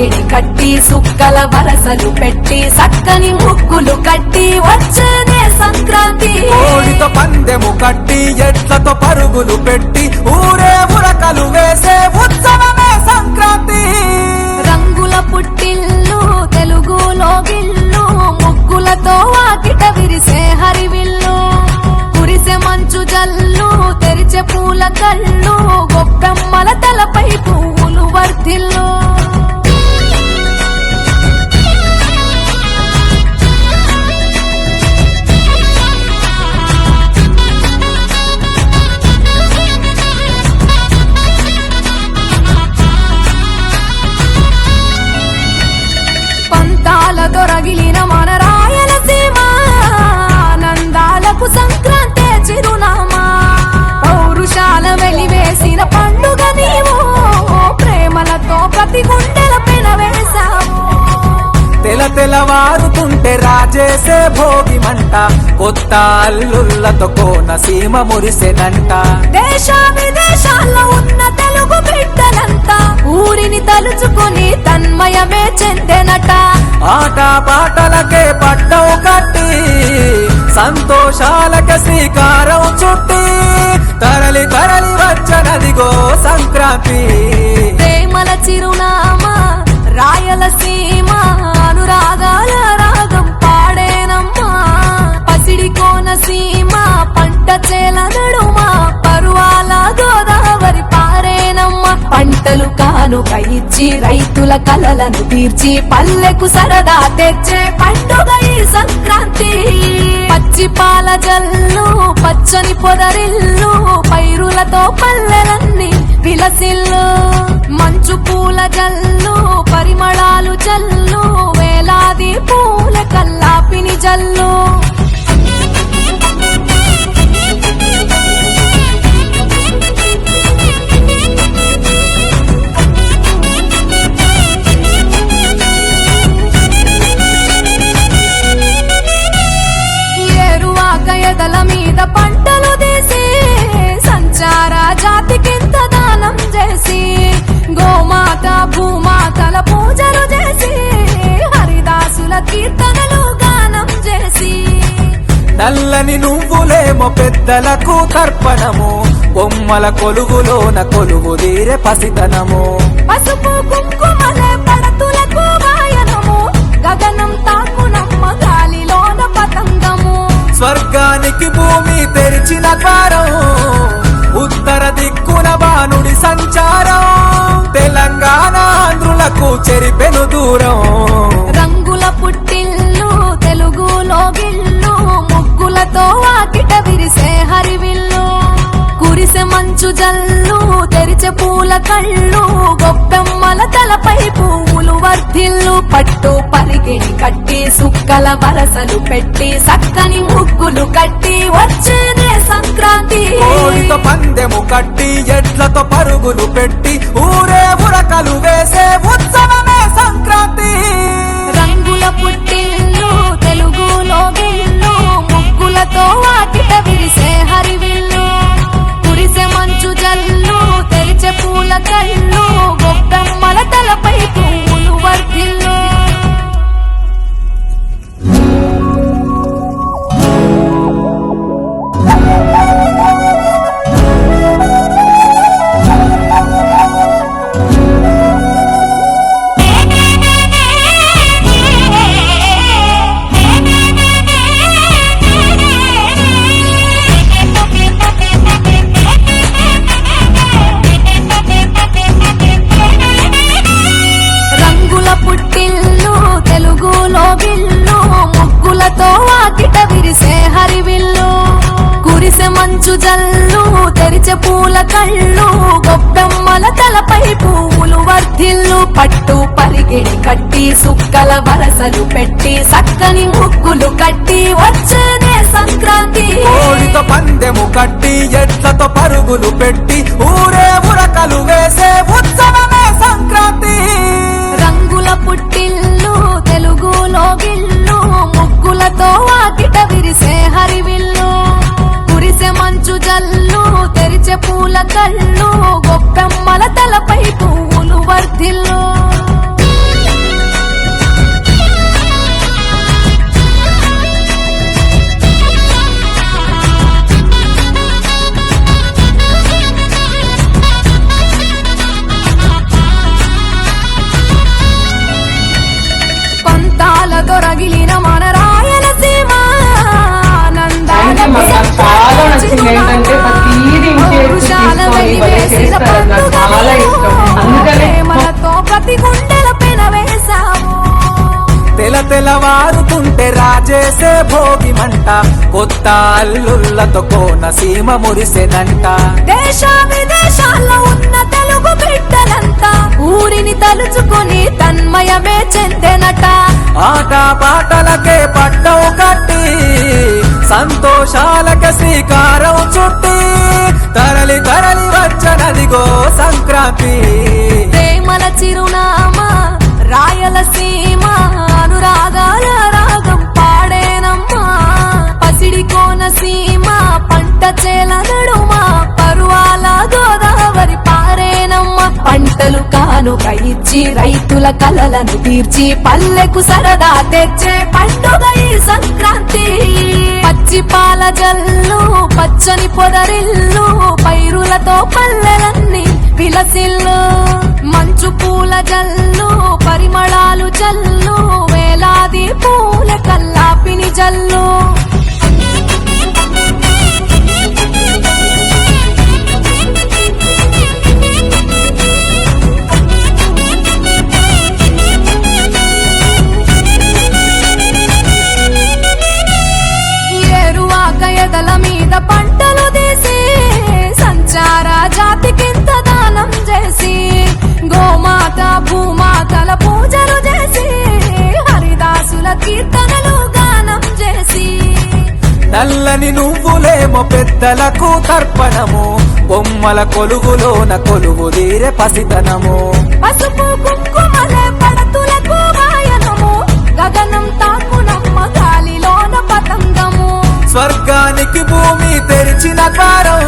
పరిగిణి కట్టి సుక్కల వరసలు పెట్టి సక్కని ముగ్గులు కట్టి వచ్చేదే సంక్రాంతి. కోడితో పందెము కట్టి ఎట్లతో పరుగులు పెట్టి ఊరే ఉరకలు వేసే ఉత్సవమే సంక్రాంతి. రంగుల పుట్టిల్లు తెలుగులో గిల్లు ముగ్గులతో వాకిట విరిసే హరివిల్లు కురిసే మంచు జల్లు తెరిచే పూల కళ్ళు గొప్పెమ్మల తలపై పువ్వులు వర్ధిల్లు. దొరగిలిన మన రాయలసీమ ఆనందాలకు సంక్రాంతి చిరునామా పౌరుషాల వెలివేసిన పండుగ నీవు ప్రేమలతో ప్రతి గుండెల పెనవేశావు. తెలవారుతుంటే రాజేసే భోగి మంట కొత్త అల్లుళ్ళతో కోనసీమ మురిసెనంట. దేశ విదేశాల్లో ఉన్న తెలుగు బిడ్డలంతా ఊరిని తలుచుకుని తన్మయమే చెందెనట. ఆట పాటలకే పట్టం కట్టి సంతోషాలకే శ్రీకారం చుట్టి తరలి తరలి వచ్చనదిగో సంక్రాంతి. ప్రేమల చిరునామా రాయలసీమ అనురాగాల రాగం పాడేనమ్మా పసిడి కోనసీమ పంట చేల నడుమ పరువాల గోదావరి పారేనమ్మా. పంటలు కానుక ఇచ్చి రైతుల కలలను తీర్చి పల్లెకు సరదా తెచ్చే పండుగ ఈ సంక్రాంతి. పచ్చి పాల జల్లు పచ్చని పొదరిల్లు పైరులతో పల్లెలన్నీ విలసిల్లు మంచు పూల జల్లు పరిమళాలు జల్లు వేలాది పూల కల్లాపిని జల్లు. ఎదల మీద పంటలు తీసి సంచార జాతికింత దానం చేసి గోమాత భూమాతల పూజలు చేసి హరిదాసుల కీర్తనలు గానం చేసి నల్లని నువ్వులేమో పెద్దలకు తర్పణము బొమ్మల కొలువులోన కొలువు తీరే పసితనము పసుపు కుంకుమలే పడతులకు వాయనము గగనం తాకునమ్మ గాలిలోన పతంగము స్వర్గానికి భూమి తెరిచిన ద్వారం ఉత్తర దిక్కున బాణుడి సంచారం తెలంగాణ ఆంధ్రులకు చెరిపెను దూరం. రంగుల పుట్టిల్లు తెలుగులో గిల్లు ముగ్గులతో వాకిట విరిసే హరివిల్లు కురిసే మంచు జల్లు తెరిచే పూల కళ్ళు గొప్పెమ్మల తలపై పువ్వులు వర్ధిల్లు పట్టు పరిగిణి కట్టి సుక్కల వరసలు పెట్టి సక్కని ముగ్గులు కట్టి వచ్చేదే సంక్రాంతి. కోడితో పందెము కట్టి ఎట్లతో పరుగులు పెట్టి ఊరే ఉరకలు వేసే ఉత్సవమే సంక్రాంతి. రంగుల పుట్టిల్లు తెలుగులో గిల్లు ముగ్గులతో వాకిట విరిసే హరివిల్లు కురిసే మంచు జల్లు తెరిచే పూల కళ్ళు గొప్పెమ్మల తలపై పువ్వులు వర్ధిల్లు. పుట్టిల్లు తెలుగులో గిల్లు ముగ్గులతో వాకిట విరిసే హరివిల్లు కురిసే మంచు జల్లు తెరిచే పూల కళ్ళు గొప్పెమ్మల తలపై పువ్వులు వర్ధిల్లు పట్టు పరిగిణి కట్టి సుక్కల వరసలు పెట్టి సక్కని ముగ్గులు కట్టి వచ్చేదే సంక్రాంతి. కోడితో పందెము కట్టి ఎట్లతో పరుగులు పెట్టి ఊరే ఉరకలు వేసే ఉత్సవమే సంక్రాంతి. రంగుల పుట్టిల్లు తెలుగులో గిల్లు ముగ్గులతో వాకిట విరిసే హరివిల్లు కురిసే మంచు జల్లు తెరిచే పూల కళ్ళు గొప్పెమ్మల తలపై పువ్వులు వర్ధిల్లు. తెల్లవారుతుంటే రాజేసే భోగి మంట కొత్త అల్లుళ్ళతో కోనసీమ మురిసెనంట. దేశ విదేశాల్లో ఉన్న తెలుగు బిడ్డలంతా ఊరిని తలుచుకొని తన్మయమే చెందెనట. ఆట పాటలకే పట్టవు కట్టి సంతోషాలకే శ్రీకారం చుట్టి తరలి తరలి వచ్చనదిగో సంక్రాంతి. ప్రేమల చిరునామా రాయలసీమ అనురాగాల రాగం పాడేనమ్మా. పసిడి కోనసీమ పంట చేల నడుమ పరువాల గోదావరి పారేనమ్మా. పంటలు కానుక ఇచ్చి రైతుల కలలను తీర్చి పల్లెకు సరదా తెచ్చే పండుగ ఈ సంక్రాంతి. పచ్చి పాల జల్లు పచ్చని పొదరిల్లు పైరులతో పల్లెలన్నీ విలసిల్లు. మంచు పూల జల్లు పరిమళాలు జల్లు వేలాది పూల కల్లాపిని జల్లు. ఏరువాక ఎదల మీద పంటలు తీసి సంచార జాతికింత దానం చేసి గోమాత భూమాతల పూజలు చేసి హరిదాసుల కీర్తనలు గానం చేసి నల్లని నువ్వులేమో పెద్దలకు తర్పణము బొమ్మల కొలువులోన కొలువు తీరే పసితనము. పసుపు కుంకుమలే పడతులకు వాయనము గగనం తాకునమ్మ గాలిలోన పతంగము. స్వర్గానికి భూమి తెరిచిన ద్వారం